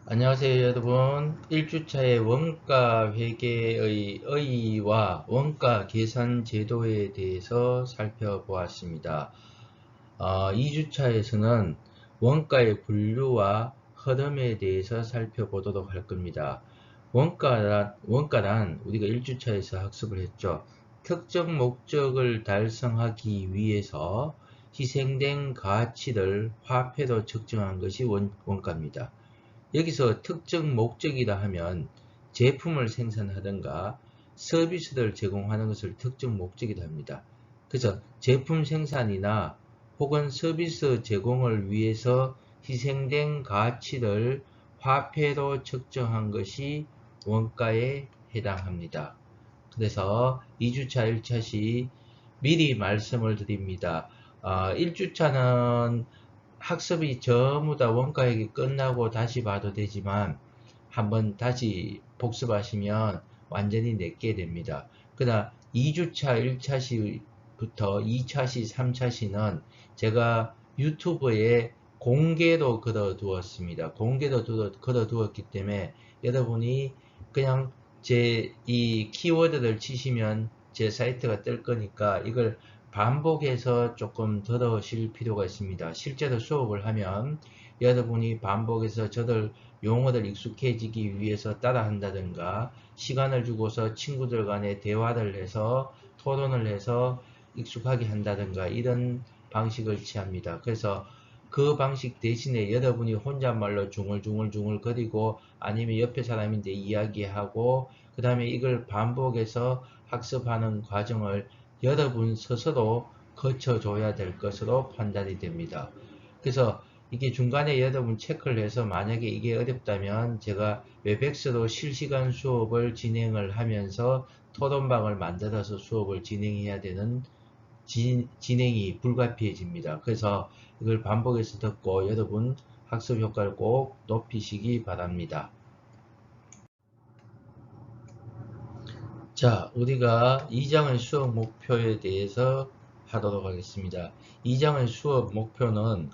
안녕하세요, 여러분. 1주차의 원가 회계의 의의와 원가 계산 제도에 대해서 살펴보았습니다. 2주차에서는 원가의 분류와 흐름에 대해서 살펴보도록 할 겁니다. 원가란 우리가 1주차에서 학습을 했죠. 특정 목적을 달성하기 위해서 희생된 가치를 화폐로 측정한 것이 원가입니다. 여기서 특정 목적이라 하면 제품을 생산하든가 서비스를 제공하는 것을 특정 목적이라 합니다. 그래서 제품 생산이나 혹은 서비스 제공을 위해서 희생된 가치를 화폐로 측정한 것이 원가에 해당합니다. 그래서 2주차, 1차 시 미리 말씀을 드립니다. 1주차는 학습이 전부 다 원가액이 끝나고 다시 봐도 되지만 한번 다시 복습하시면 완전히 내게 됩니다. 그러나 2주차, 1차 시부터 2차 시, 3차 시는 제가 유튜브에 공개로 걸어두었습니다. 공개로 걸어두었기 때문에 여러분이 그냥 제 이 키워드를 치시면 제 사이트가 뜰 거니까 이걸 반복해서 조금 들으실 필요가 있습니다. 실제로 수업을 하면 여러분이 반복해서 저들 용어들 익숙해지기 위해서 따라 한다든가 시간을 주고서 친구들 간에 대화를 해서 토론을 해서 익숙하게 한다든가 이런 방식을 취합니다. 그래서 그 방식 대신에 여러분이 혼잣말로 중얼중얼 거리고 아니면 옆에 사람인데 이야기하고 그 다음에 이걸 반복해서 학습하는 과정을 여러분 스스로 거쳐줘야 될 것으로 판단이 됩니다. 그래서 이게 중간에 여러분 체크를 해서 만약에 이게 어렵다면 제가 웹엑스로 실시간 수업을 진행을 하면서 토론방을 만들어서 수업을 진행해야 되는 진행이 불가피해집니다. 그래서 이걸 반복해서 듣고 여러분 학습 효과를 꼭 높이시기 바랍니다. 자, 우리가 2장의 수업 목표에 대해서 하도록 하겠습니다. 2장의 수업 목표는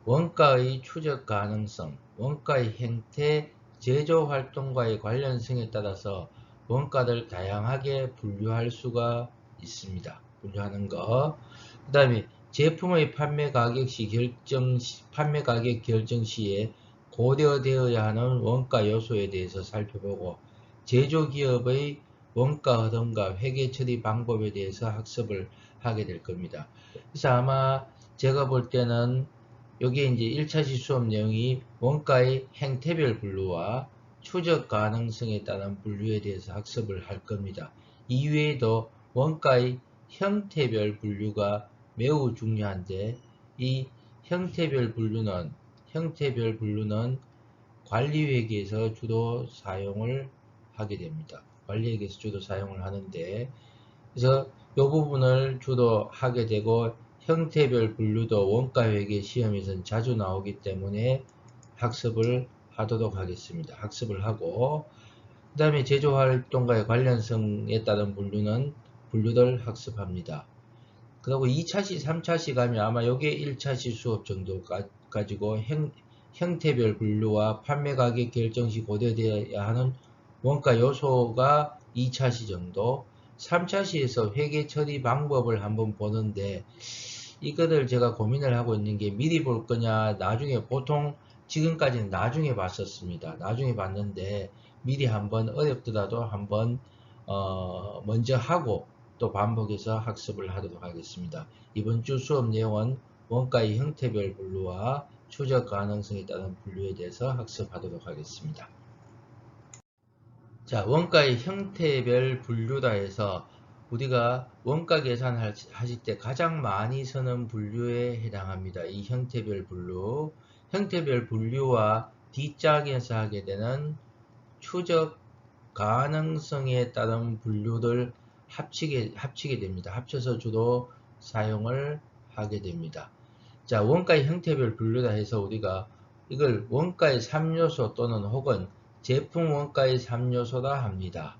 원가의 추적 가능성, 원가의 행태, 제조 활동과의 관련성에 따라서 원가를 다양하게 분류할 수가 있습니다. 분류하는 거. 그 다음에 제품의 판매 가격 결정 시에 고려되어야 하는 원가 요소에 대해서 살펴보고, 제조기업의 원가 흐름과 회계 처리 방법에 대해서 학습을 하게 될 겁니다. 그래서 아마 제가 볼 때는 여기에 이제 1차시 수업 내용이 원가의 행태별 분류와 추적 가능성에 따른 분류에 대해서 학습을 할 겁니다. 이외에도 원가의 형태별 분류가 매우 중요한데 이 형태별 분류는 관리회계에서 주로 사용을 하게 됩니다. 관리회계에서 주로 사용을 하는데 그래서 이 부분을 주로 하게 되고 형태별 분류도 원가회계 시험에서는 자주 나오기 때문에 학습을 하도록 하겠습니다. 학습을 하고 그 다음에 제조활동과의 관련성에 따른 분류를 학습합니다. 그리고 2차시, 3차시 가면 아마 요게 1차시 수업 정도 가지고 형태별 분류와 판매 가격 결정 시 고려되어야 하는 원가 요소가 2차시 정도, 3차시에서 회계 처리 방법을 한번 보는데 이거를 제가 고민을 하고 있는 게 미리 볼 거냐, 나중에 보통 지금까지는 나중에 봤었습니다. 나중에 봤는데 미리 한번 어렵더라도 한번 먼저 하고 또 반복해서 학습을 하도록 하겠습니다. 이번 주 수업 내용은 원가의 형태별 분류와 추적 가능성에 따른 분류에 대해서 학습하도록 하겠습니다. 자, 원가의 형태별 분류라 해서 우리가 원가 계산하실 때 가장 많이 쓰는 분류에 해당합니다. 이 형태별 분류. 형태별 분류와 뒷장에서 하게 되는 추적 가능성에 따른 분류를 합치게 됩니다. 합쳐서 주로 사용을 하게 됩니다. 자, 원가의 형태별 분류라 해서 우리가 이걸 원가의 3요소 또는 혹은 제품 원가의 3요소라 합니다.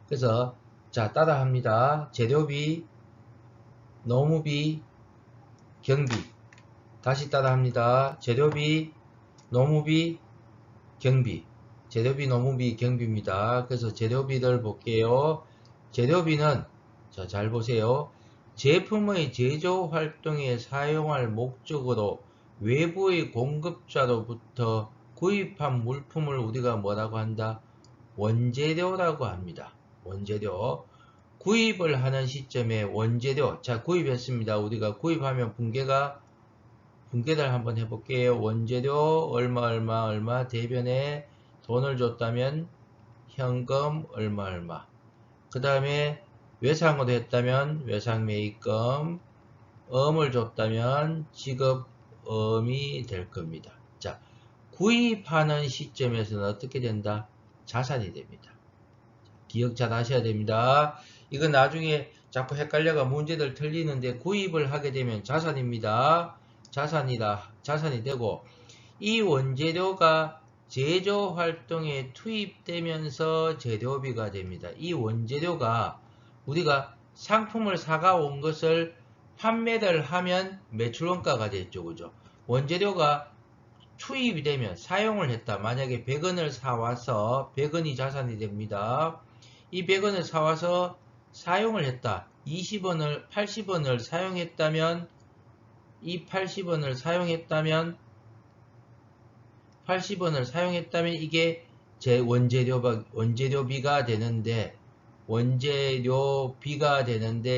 그래서 자, 따라 합니다. 재료비, 노무비, 경비. 다시 따라 합니다. 재료비, 노무비, 경비. 재료비, 노무비, 경비입니다. 그래서 재료비들 볼게요. 재료비는 자, 잘 보세요. 제품의 제조 활동에 사용할 목적으로 외부의 공급자로부터 구입한 물품을 우리가 뭐라고 한다? 원재료라고 합니다. 원재료. 구입을 하는 시점에 원재료. 자, 구입했습니다. 우리가 구입하면 분계를 한번 해볼게요. 원재료 얼마 대변에 돈을 줬다면 현금 얼마. 그 다음에 외상으로 했다면 외상매입금, 음을 줬다면 지급음이 될 겁니다. 자, 구입하는 시점에서는 어떻게 된다? 자산이 됩니다. 기억 잘 하셔야 됩니다. 이건 나중에 자꾸 헷갈려가 문제들 틀리는데 구입을 하게 되면 자산입니다. 자산이 되고 이 원재료가 제조 활동에 투입되면서 재료비가 됩니다. 이 원재료가 우리가 상품을 사가 온 것을 판매를 하면 매출원가가 됐죠. 그죠? 원재료가 투입이 되면 사용을 했다. 만약에 100원을 사와서 100원이 자산이 됩니다. 이 100원을 사와서 사용을 했다. 80원을 사용했다면 이 80원을 사용했다면 이게 제 원재료비가 되는데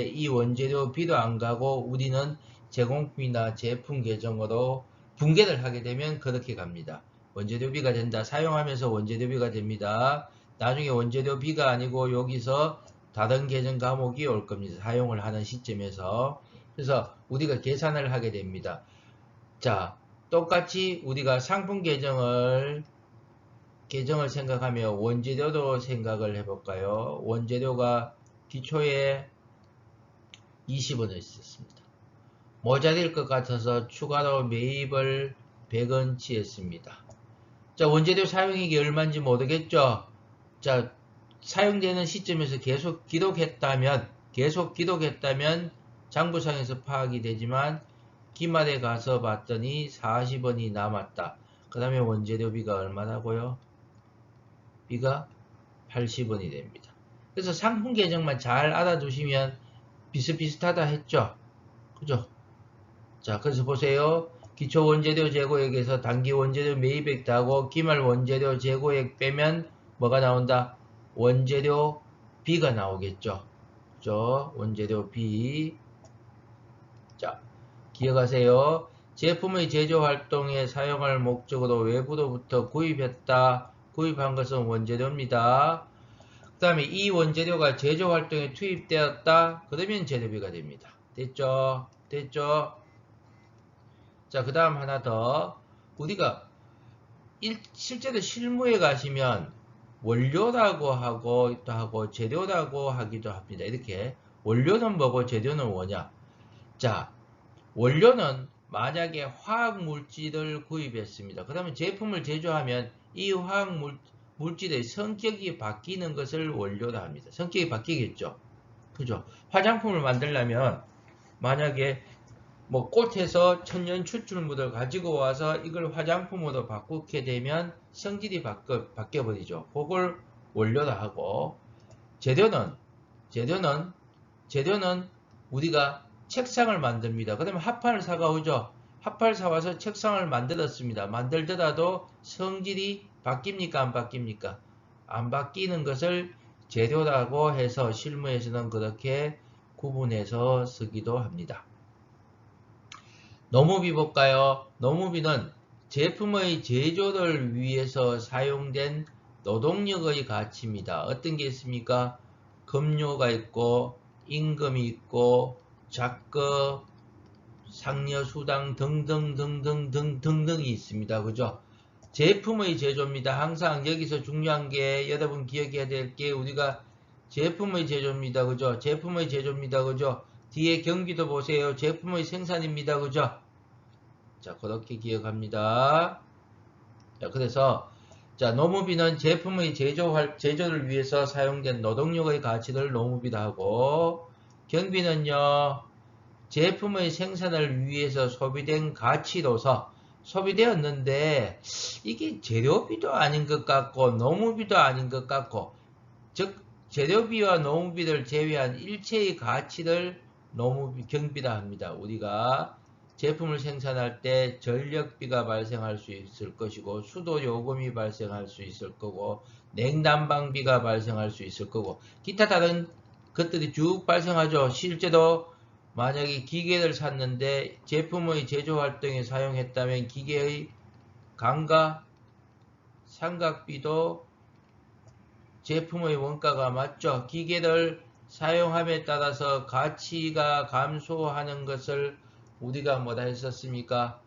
이 원재료비도 안 가고 우리는 제공비나 제품 계정으로 분계를 하게 되면 그렇게 갑니다. 원재료비가 된다. 사용하면서 원재료비가 됩니다. 나중에 원재료비가 아니고 여기서 다른 계정 과목이 올 겁니다. 사용을 하는 시점에서. 그래서 우리가 계산을 하게 됩니다. 자, 똑같이 우리가 상품 계정을 생각하며 원재료도 생각을 해볼까요? 원재료가 기초에 20원을 썼습니다. 모자랄 것 같아서 추가로 매입을 100원치 했습니다. 자, 원재료 사용액이 얼마인지 모르겠죠? 자, 사용되는 시점에서 계속 기록했다면 장부상에서 파악이 되지만 기말에 가서 봤더니 40원이 남았다. 그 다음에 원재료비가 얼마라고요? 비가 80원이 됩니다. 그래서 상품 계정만 잘 알아두시면 비슷비슷하다 했죠? 그죠? 자, 그래서 보세요. 기초 원재료 재고액에서 단기 원재료 매입액 더하고 기말 원재료 재고액 빼면 뭐가 나온다? 원재료 B가 나오겠죠? 그죠? 원재료 B. 자, 기억하세요. 제품의 제조 활동에 사용할 목적으로 외부로부터 구입한 것은 원재료입니다. 그 다음에 이 원재료가 제조 활동에 투입되었다. 그러면 재료비가 됩니다. 됐죠? 자, 그 다음 하나 더. 우리가 실제로 실무에 가시면 원료라고 하고 재료라고 하기도 합니다. 이렇게 원료는 뭐고 재료는 뭐냐? 자, 원료는 만약에 화학물질을 구입했습니다. 그러면 제품을 제조하면 이 화학물질의 성격이 바뀌는 것을 원료라 합니다. 성격이 바뀌겠죠. 그죠? 화장품을 만들려면 만약에 뭐 꽃에서 천연 추출물을 가지고 와서 이걸 화장품으로 바꾸게 되면 성질이 바뀌어버리죠. 그걸 원료라 하고 재료는 우리가 책상을 만듭니다. 그러면 합판을 사가오죠. 합판을 사와서 책상을 만들었습니다. 만들더라도 성질이 바뀝니까? 안 바뀝니까? 안 바뀌는 것을 재료라고 해서 실무에서는 그렇게 구분해서 쓰기도 합니다. 노무비 볼까요? 노무비는 제품의 제조를 위해서 사용된 노동력의 가치입니다. 어떤 게 있습니까? 급료가 있고 임금이 있고 작급, 상여수당 등등이 있습니다. 그죠? 제품의 제조입니다. 항상 여기서 중요한 게 여러분 기억해야 될 게 우리가 제품의 제조입니다. 그죠? 제품의 제조입니다. 그죠? 뒤에 경비도 보세요. 제품의 생산입니다. 그죠? 자, 그렇게 기억합니다. 자, 그래서 자, 노무비는 제품의 제조를 위해서 사용된 노동력의 가치를 노무비다 하고 경비는요. 제품의 생산을 위해서 소비된 가치로서 소비되었는데 이게 재료비도 아닌 것 같고 노무비도 아닌 것 같고, 즉 재료비와 노무비를 제외한 일체의 가치를 노무비 경비라 합니다. 우리가 제품을 생산할 때 전력비가 발생할 수 있을 것이고, 수도 요금이 발생할 수 있을 거고, 냉난방비가 발생할 수 있을 거고, 기타 다른 것들이 쭉 발생하죠. 실제로 만약에 기계를 샀는데 제품의 제조 활동에 사용했다면 기계의 감가 상각비도 제품의 원가가 맞죠. 기계를 사용함에 따라서 가치가 감소하는 것을 우리가 뭐다 했었습니까?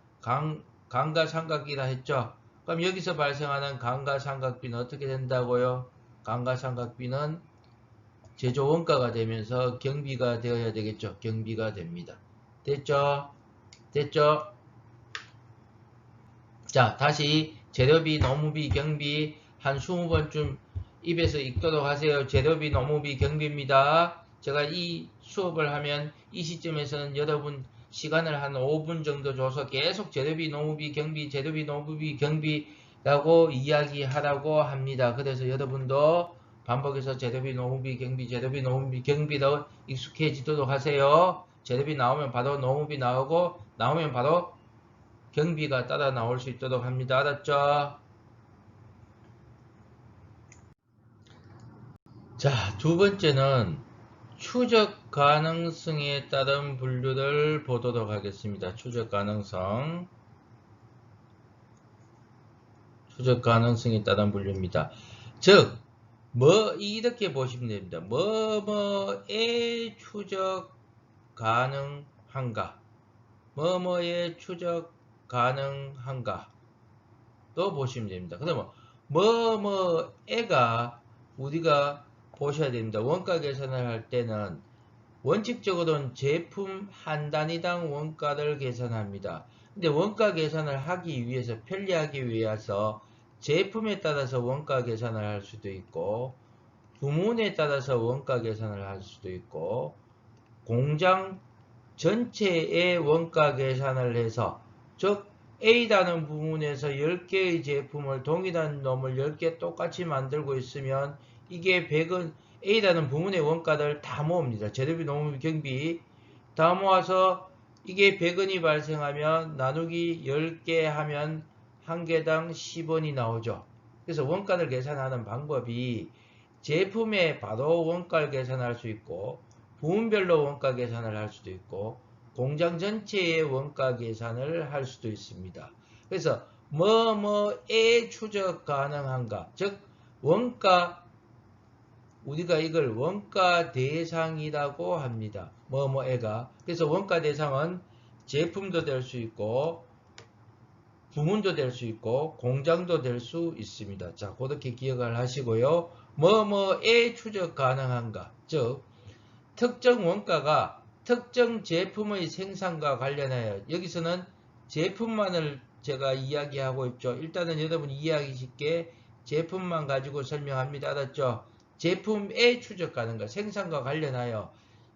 감가상각이라 했죠. 그럼 여기서 발생하는 감가상각비는 어떻게 된다고요? 감가상각비는 제조 원가가 되면서 경비가 되어야 되겠죠. 경비가 됩니다. 됐죠? 됐죠? 자, 다시 재료비, 노무비, 경비 한 20번쯤 입에서 읽도록 하세요. 재료비, 노무비, 경비입니다. 제가 이 수업을 하면 이 시점에서는 여러분 시간을 한 5분 정도 줘서 계속 재료비, 노무비, 경비, 재료비, 노무비, 경비라고 이야기하라고 합니다. 그래서 여러분도 반복해서 재료비, 노무비, 경비, 재료비, 노무비, 경비로 익숙해지도록 하세요. 재료비 나오면 바로 노무비 나오고, 나오면 바로 경비가 따라 나올 수 있도록 합니다. 알았죠? 자, 두 번째는 추적 가능성에 따른 분류를 보도록 하겠습니다. 추적 가능성. 추적 가능성에 따른 분류입니다. 즉, 이렇게 보시면 됩니다. 뭐뭐의 추적 가능한가? 뭐뭐의 추적 가능한가? 또 보시면 됩니다. 그러면 뭐뭐애가 우리가 보셔야 됩니다. 원가 계산을 할 때는 원칙적으로는 제품 한 단위당 원가를 계산합니다. 근데 원가 계산을 하기 위해서 편리하기 위해서 제품에 따라서 원가 계산을 할 수도 있고, 부문에 따라서 원가 계산을 할 수도 있고, 공장 전체의 원가 계산을 해서, 즉 A라는 부문에서 10개의 제품을 동일한 놈을 10개 똑같이 만들고 있으면 이게 100원, A라는 부문의 원가를 다 모읍니다. 재료비, 노무비, 경비 다 모아서 이게 100원이 발생하면 나누기 10개 하면 한 개당 10원이 나오죠. 그래서 원가를 계산하는 방법이 제품에 바로 원가를 계산할 수 있고, 부문별로 원가 계산을 할 수도 있고, 공장 전체의 원가 계산을 할 수도 있습니다. 그래서 뭐뭐에 추적 가능한가? 즉 원가, 우리가 이걸 원가 대상이라고 합니다. 뭐뭐에가. 그래서 원가 대상은 제품도 될 수 있고, 부문도 될 수 있고, 공장도 될 수 있습니다. 자, 그렇게 기억을 하시고요. 뭐뭐에 추적 가능한가? 즉 특정 원가가 특정 제품의 생산과 관련하여, 여기서는 제품만을 제가 이야기하고 있죠. 일단은 여러분 이해하기 쉽게 제품만 가지고 설명합니다. 알았죠? 제품의 추적 가능가, 생산과 관련하여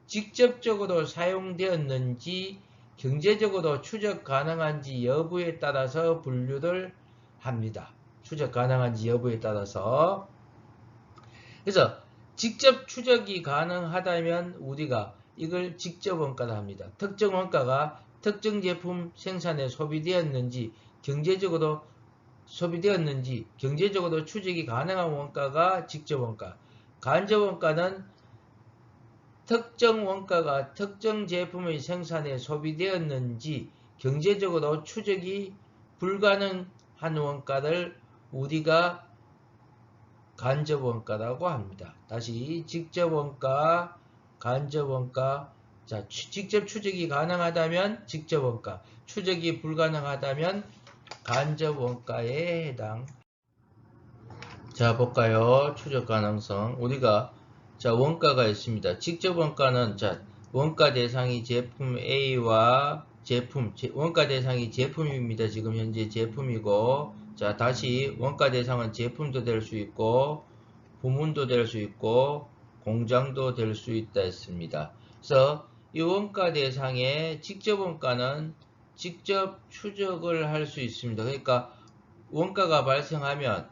직접적으로 사용되었는지 경제적으로 추적 가능한지 여부에 따라서 분류를 합니다. 추적 가능한지 여부에 따라서. 그래서 직접 추적이 가능하다면 우리가 이걸 직접 원가라 합니다. 특정 원가가 특정 제품 생산에 소비되었는지, 경제적으로 소비되었는지, 경제적으로 추적이 가능한 원가가 직접 원가. 간접 원가는 특정 원가가 특정 제품의 생산에 소비되었는지, 경제적으로 추적이 불가능한 원가를 우리가 간접 원가라고 합니다. 다시 직접 원가, 간접 원가. 자, 직접 추적이 가능하다면 직접 원가, 추적이 불가능하다면 간접 원가에 해당. 자, 볼까요? 추적 가능성. 우리가 자, 원가가 있습니다. 직접 원가는 자, 원가 대상이 제품 A와 원가 대상이 제품입니다. 지금 현재 제품이고, 자, 다시 원가 대상은 제품도 될 수 있고, 부문도 될 수 있고, 공장도 될 수 있다 했습니다. 그래서 이 원가 대상의 직접 원가는 직접 추적을 할 수 있습니다. 그러니까 원가가 발생하면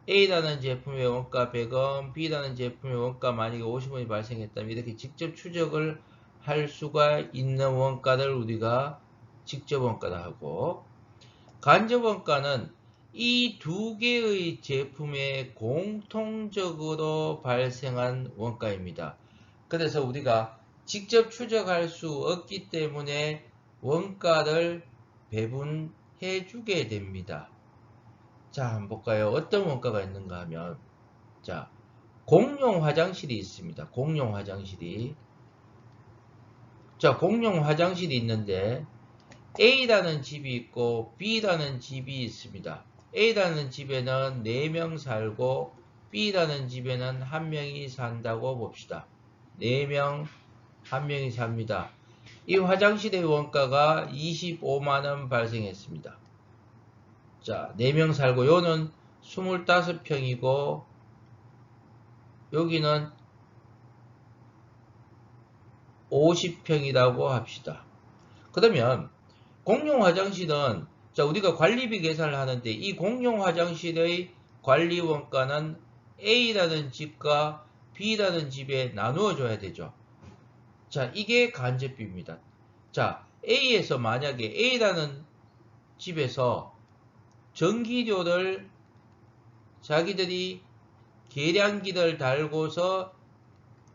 A라는 제품의 원가 100원, B라는 제품의 원가 만약에 50원이 발생했다면 이렇게 직접 추적을 할 수가 있는 원가를 우리가 직접 원가다 하고, 간접 원가는 이 두 개의 제품에 공통적으로 발생한 원가입니다. 그래서 우리가 직접 추적할 수 없기 때문에 원가를 배분해 주게 됩니다. 자, 한번 볼까요? 어떤 원가가 있는가 하면, 자, 공용 화장실이 있습니다. 공용 화장실이. 자, 공용 화장실이 있는데, A라는 집이 있고, B라는 집이 있습니다. A라는 집에는 4명 살고, B라는 집에는 1명이 산다고 봅시다. 4명, 1명이 삽니다. 이 화장실의 원가가 25만원 발생했습니다. 자, 4명 살고, 요는 25평이고, 여기는 50평이라고 합시다. 그러면, 공용 화장실은, 자, 우리가 관리비 계산을 하는데, 이 공용 화장실의 관리 원가는 A라는 집과 B라는 집에 나누어 줘야 되죠. 자, 이게 간접비입니다. 자, A에서 만약에 A라는 집에서 전기료를 자기들이 계량기를 달고서,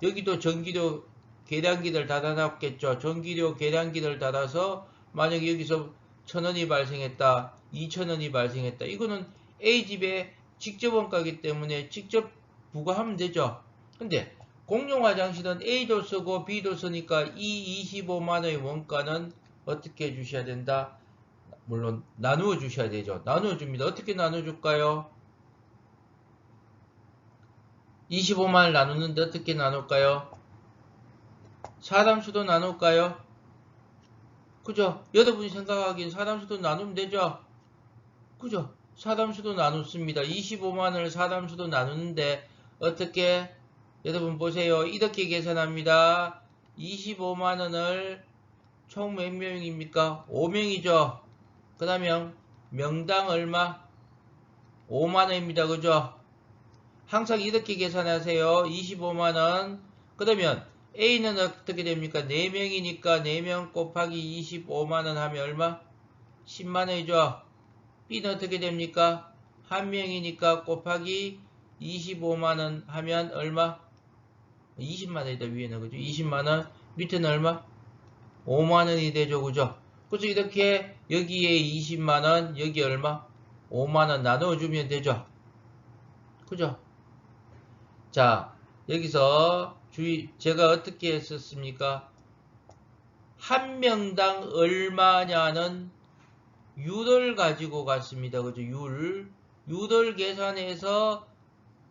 여기도 전기료 계량기를 달아놨겠죠. 전기료 계량기를 달아서 만약에 여기서 1,000원이 발생했다, 2,000원이 발생했다. 이거는 A집의 직접 원가이기 때문에 직접 부과하면 되죠. 근데 공용 화장실은 A도 쓰고 B도 쓰니까 이 25만원의 원가는 어떻게 해주셔야 된다? 물론 나누어 주셔야 되죠. 나누어 줍니다. 어떻게 나누어 줄까요? 25만을 나누는데 어떻게 나눌까요? 사람수도 나눌까요? 그죠? 여러분이 생각하기엔 사람수도 나누면 되죠? 그죠? 사람수도 나눴습니다. 25만을 사람수도 나누는데 어떻게? 여러분 보세요. 이렇게 계산합니다. 25만원을 총 몇 명입니까? 5명이죠? 그 다음에 명당 얼마? 5만원입니다. 그죠? 항상 이렇게 계산하세요. 25만원. 그러면 A는 어떻게 됩니까? 4명이니까 4명 곱하기 25만원 하면 얼마? 10만원이죠. B는 어떻게 됩니까? 1명이니까 곱하기 25만원 하면 얼마? 20만원이다. 위에는 그죠? 20만원. 밑에는 얼마? 5만원이 되죠. 그죠? 그래서 이렇게 여기에 20만원, 여기 얼마? 5만원 나눠주면 되죠. 그죠? 자, 여기서 제가 어떻게 했었습니까? 한 명당 얼마냐는 율을 가지고 갔습니다. 그죠? 율을 계산해서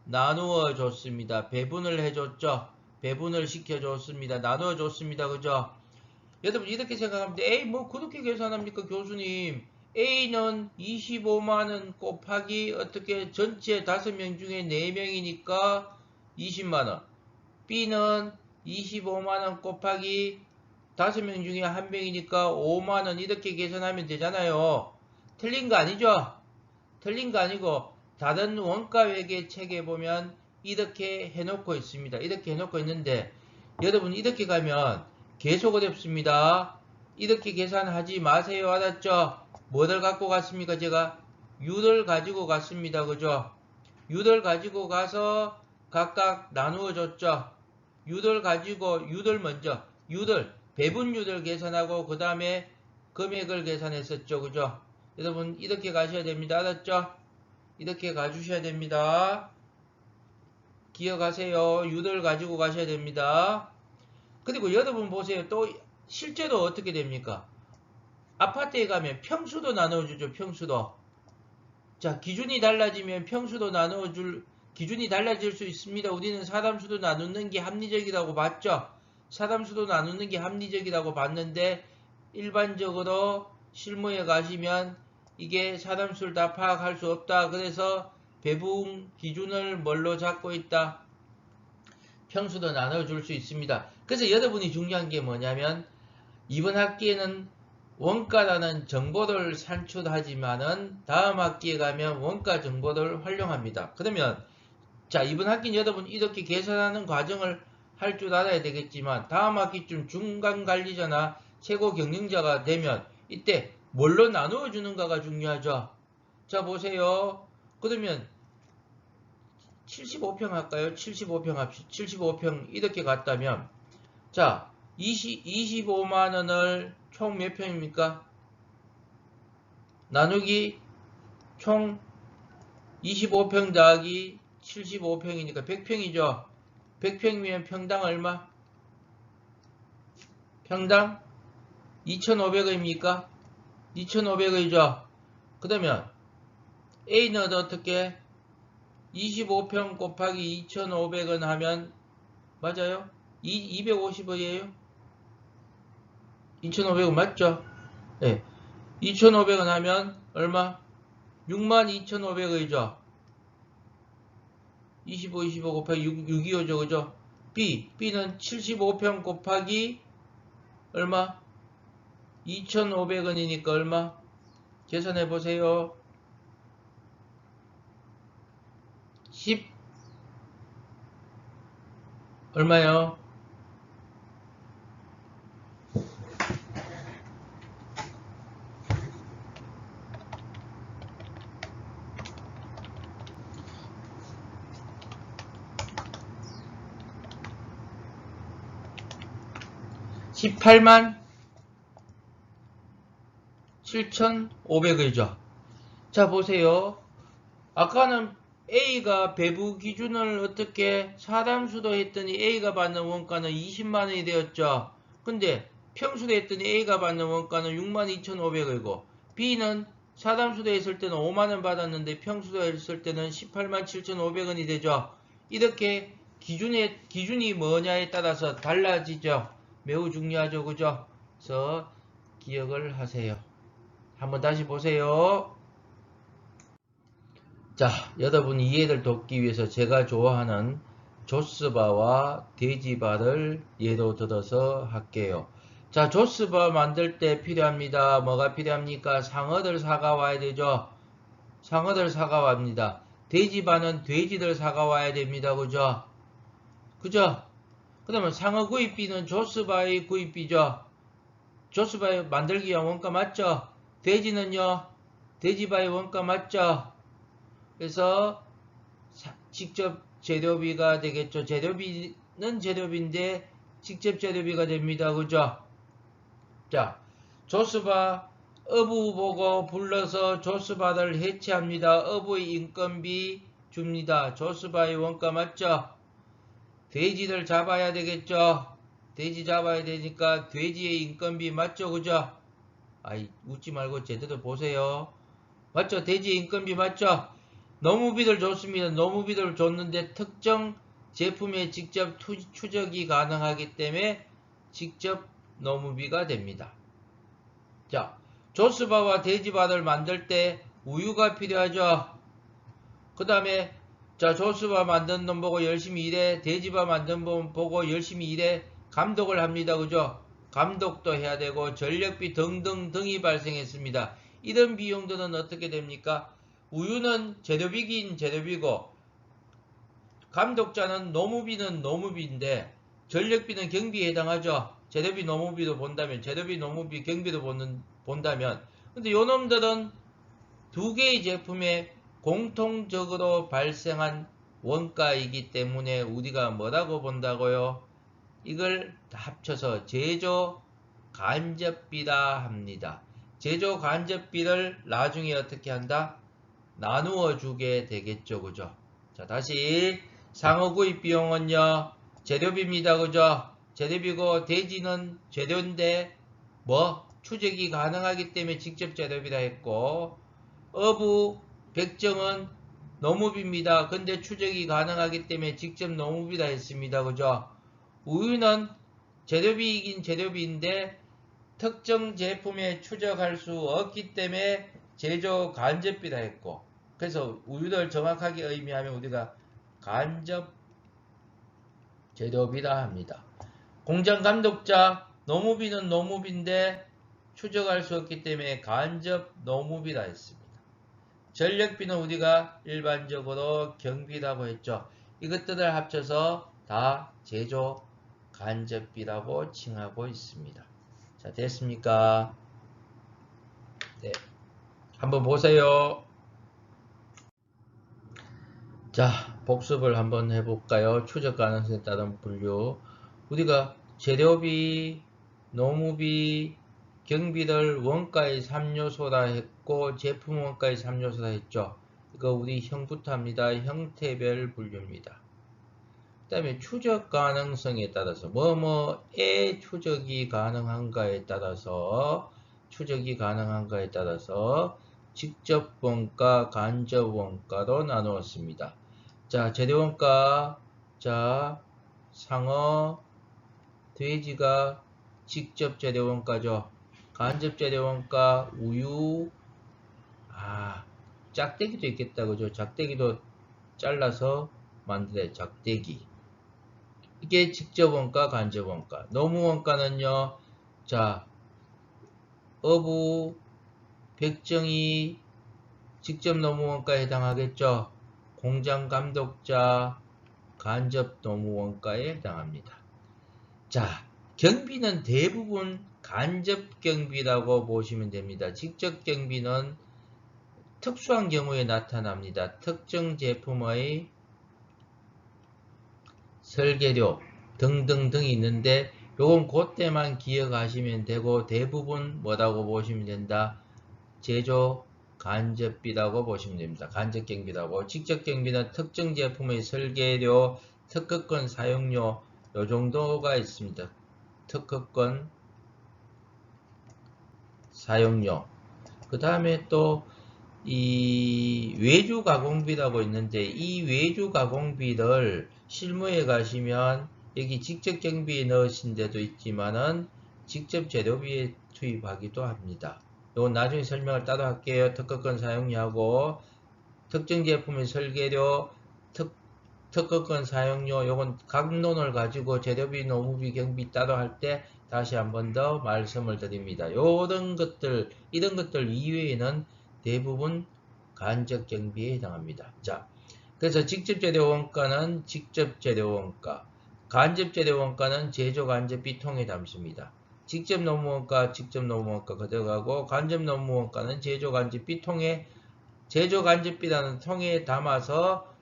나누어 줬습니다. 배분을 해줬죠? 배분을 시켜줬습니다. 나누어 줬습니다. 그죠? 여러분, 이렇게 생각하면, 에이, 뭐, 그렇게 계산합니까, 교수님? A는 25만원 곱하기, 어떻게, 전체 5명 중에 4명이니까 20만원. B는 25만원 곱하기 5명 중에 1명이니까 5만원. 이렇게 계산하면 되잖아요. 틀린 거 아니죠? 틀린 거 아니고, 다른 원가회계 책에 보면 이렇게 해놓고 있습니다. 이렇게 해놓고 있는데, 여러분, 이렇게 가면 계속 어렵습니다. 이렇게 계산하지 마세요. 알았죠? 뭐를 갖고 갔습니까? 제가 U를 가지고 갔습니다. 그죠? U를 가지고 가서 각각 나누어 줬죠. U를 가지고 U를 먼저 배분율을 계산하고 그 다음에 금액을 계산했었죠. 그죠? 여러분 이렇게 가셔야 됩니다. 알았죠? 이렇게 가주셔야 됩니다. 기억하세요. U를 가지고 가셔야 됩니다. 그리고 여러분 보세요. 또 실제로 어떻게 됩니까? 아파트에 가면 평수도 나눠주죠. 평수도. 자, 기준이 달라지면 평수도 기준이 달라질 수 있습니다. 우리는 사람수도 나누는 게 합리적이라고 봤죠. 사람수도 나누는 게 합리적이라고 봤는데 일반적으로 실무에 가시면 이게 사람수를 다 파악할 수 없다. 그래서 배분 기준을 뭘로 잡고 있다? 평수도 나눠줄 수 있습니다. 그래서 여러분이 중요한 게 뭐냐면 이번 학기에는 원가라는 정보를 산출하지만은 다음 학기에 가면 원가 정보를 활용합니다. 그러면 자, 이번 학기는 여러분 이렇게 계산하는 과정을 할 줄 알아야 되겠지만 다음 학기쯤 중간 관리자나 최고 경영자가 되면 이때 뭘로 나누어 주는가가 중요하죠. 자, 보세요. 그러면 75평 할까요? 75평 합시다. 75평 이렇게 갔다면 자, 25만 원을 총 몇 평입니까? 나누기 총 25평 더하기 75평이니까 100평이죠. 100평이면 평당 얼마? 평당 2,500원입니까? 2,500원이죠. 그러면 A는 어떻게 25평 곱하기 2,500원 하면 맞아요? 250원이에요? 2,500원 맞죠? 네. 2,500원 하면 얼마? 62,500원이죠. 25 곱하기 625죠. 그죠? B는 75평 곱하기 얼마? 2,500원이니까 얼마? 계산해 보세요. 10 얼마요? 18만 7,500원이죠. 자, 보세요. 아까는 A가 배부 기준을 어떻게 사람수로 했더니 A가 받는 원가는 20만원이 되었죠. 근데 평수로 했더니 A가 받는 원가는 62,500원이고 B는 사람수로 했을 때는 5만원 받았는데 평수로 했을 때는 18만 7,500원이 되죠. 이렇게 기준이 뭐냐에 따라서 달라지죠. 매우 중요하죠. 그죠? 그래서 기억을 하세요. 한번 다시 보세요. 자, 여러분 이해를 돕기 위해서 제가 좋아하는 조스바와 돼지바를 예로 들어서 할게요. 자, 조스바 만들 때 필요합니다. 뭐가 필요합니까? 상어들 사가 와야 되죠. 상어들 사가 옵니다. 돼지바는 돼지들 사가 와야 됩니다. 그죠? 그죠? 그러면 상어 구입비는 조스바의 구입비죠. 조스바의 만들기 위한 원가 맞죠? 돼지는요? 돼지바의 원가 맞죠? 그래서 직접 재료비가 되겠죠. 재료비는 재료비인데 직접 재료비가 됩니다. 그죠? 자, 조스바 어부 보고 불러서 조스바를 해체합니다. 어부의 인건비 줍니다. 조스바의 원가 맞죠? 돼지를 잡아야 되겠죠? 돼지 잡아야 되니까 돼지의 인건비 맞죠? 그죠? 아이, 웃지 말고 제대로 보세요. 맞죠? 돼지의 인건비 맞죠? 노무비를 줬습니다. 노무비를 줬는데 특정 제품에 직접 추적이 가능하기 때문에 직접 노무비가 됩니다. 자, 조스바와 돼지바를 만들 때 우유가 필요하죠. 그 다음에 자, 조스바 만든 놈 보고 열심히 일해. 돼지바 만든 놈 보고 열심히 일해. 감독을 합니다. 그죠? 감독도 해야 되고 전력비 등등등이 발생했습니다. 이런 비용들은 어떻게 됩니까? 우유는 재료비긴 재료비고 감독자는 노무비는 노무비인데 전력비는 경비에 해당하죠. 재료비 노무비도 본다면 재료비 노무비 경비도 본다면 근데 요놈들은 두 개의 제품에 공통적으로 발생한 원가이기 때문에 우리가 뭐라고 본다고요? 이걸 합쳐서 제조 간접비라 합니다. 제조 간접비를 나중에 어떻게 한다? 나누어 주게 되겠죠. 그죠? 자, 다시 상어 구입 비용은요. 재료비입니다. 그죠? 재료비고 돼지는 재료인데 뭐 추적이 가능하기 때문에 직접 재료비라 했고 어부 백정은 노무비입니다. 근데 추적이 가능하기 때문에 직접 노무비라 했습니다. 그죠? 우유는 재료비이긴 재료비인데 특정 제품에 추적할 수 없기 때문에 제조 간접비라 했고 그래서 우유를 정확하게 의미하면 우리가 간접 재료비라 합니다. 공장 감독자 노무비는 노무비인데 추적할 수 없기 때문에 간접 노무비라 했습니다. 전력비는 우리가 일반적으로 경비라고 했죠. 이것들을 합쳐서 다 제조 간접비라고 칭하고 있습니다. 자, 됐습니까? 네. 한번 보세요. 자, 복습을 한번 해볼까요? 추적 가능성에 따른 분류. 우리가 재료비, 노무비, 경비를 원가의 3요소라 했고 제품 원가의 3요소라 했죠. 이거 우리 형부터 합니다. 형태별 분류입니다. 그 다음에 추적 가능성에 따라서 뭐뭐의 추적이 가능한가에 따라서 직접 원가, 간접 원가로 나누었습니다. 자, 재료원가, 자, 상어, 돼지가 직접 재료원가죠. 간접 재료원가, 우유, 짝대기도 있겠다, 그죠? 짝대기도 잘라서 만들어요, 짝대기. 이게 직접 원가, 간접 원가. 노무 원가는요, 자, 어부, 백정이 직접 노무 원가에 해당하겠죠? 공장 감독자, 간접 노무 원가에 해당합니다. 자, 경비는 대부분 간접 경비라고 보시면 됩니다. 직접 경비는 특수한 경우에 나타납니다. 특정 제품의 설계료 등등등이 있는데 요건 그때만 기억하시면 되고 대부분 뭐라고 보시면 된다. 제조 간접비라고 보시면 됩니다. 간접 경비라고. 직접 경비는 특정 제품의 설계료, 특허권 사용료 요 정도가 있습니다. 특허권 사용료. 그 다음에 또 이 외주 가공비라고 있는데 이 외주 가공비를 실무에 가시면 여기 직접 경비에 넣으신 데도 있지만은 직접 재료비에 투입하기도 합니다. 이건 나중에 설명을 따로 할게요. 특허권 사용료하고 특정 제품의 설계료, 특허권 사용료 요건 각론을 가지고 재료비, 노무비, 경비 따로 할 때 다시 한 번 더 말씀을 드립니다. 이런 것들 이외에는 대부분 간접 경비에 해당합니다. 자, 그래서 직접 재료 원가는 직접 재료 원가, 간접 재료 원가는 제조 간접비 통에 담습니다. 직접 노무 원가 가져가고 간접 노무 원가는 제조 간접비 통에 제조 간접비라는 통에 담아서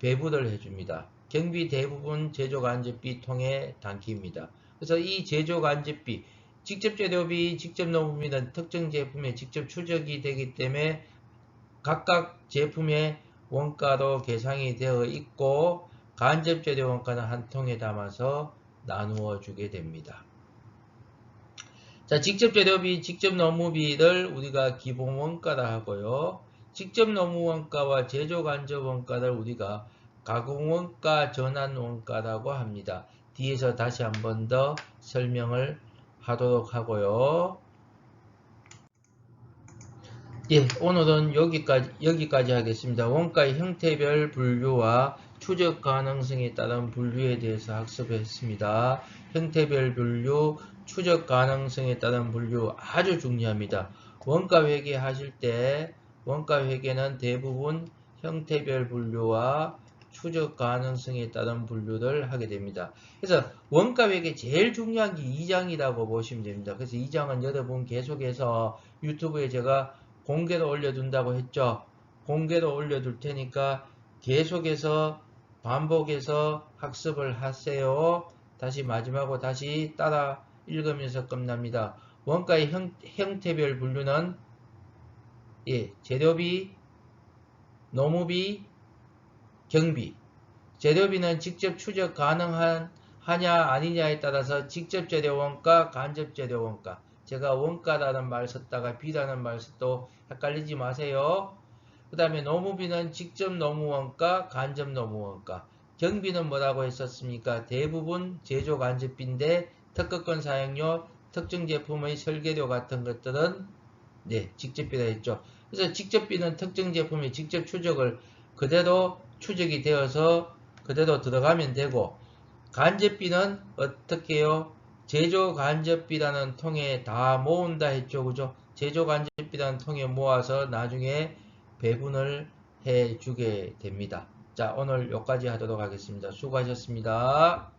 배부를 해줍니다. 경비 대부분 제조 간접비 통에 담깁니다. 그래서 이 제조 간접비 직접 재료비, 직접 노무비는 특정 제품에 직접 추적이 되기 때문에 각각 제품의 원가로 계상이 되어 있고 간접 재료 원가는 한 통에 담아서 나누어 주게 됩니다. 자, 직접 재료비, 직접 노무비를 우리가 기본 원가라 하고요. 직접 노무 원가와 제조 간접 원가를 우리가 가공 원가, 전환 원가라고 합니다. 뒤에서 다시 한 번 더 설명을 하도록 하고요. 예, 오늘은 여기까지 하겠습니다. 원가의 형태별 분류와 추적 가능성에 따른 분류에 대해서 학습했습니다. 형태별 분류, 추적 가능성에 따른 분류 아주 중요합니다. 원가 회계 하실 때 원가 회계는 대부분 형태별 분류와 추적 가능성에 따른 분류를 하게 됩니다. 그래서 원가 회계 제일 중요한 게 2장이라고 보시면 됩니다. 그래서 2장은 여러분 계속해서 유튜브에 제가 공개로 올려둔다고 했죠. 공개로 올려둘 테니까 계속해서 반복해서 학습을 하세요. 다시 마지막으로 다시 따라 읽으면서 끝납니다. 원가의 형태별 분류는 재료비, 노무비, 경비. 재료비는 직접 추적 가능하냐 아니냐에 따라서 직접 재료 원가, 간접 재료 원가. 제가 원가라는 말 썼다가 비라는 말 써도 헷갈리지 마세요. 그 다음에 노무비는 직접 노무 원가, 간접 노무 원가. 경비는 뭐라고 했었습니까? 대부분 제조 간접비인데 특허권 사용료, 특정 제품의 설계료 같은 것들은 직접비라 했죠. 그래서 직접비는 특정 제품의 직접 추적을 그대로 추적이 되어서 그대로 들어가면 되고 간접비는 어떻게 해요? 제조간접비라는 통에 다 모은다 했죠. 그죠? 제조간접비라는 통에 모아서 나중에 배분을 해 주게 됩니다. 자, 오늘 여기까지 하도록 하겠습니다. 수고하셨습니다.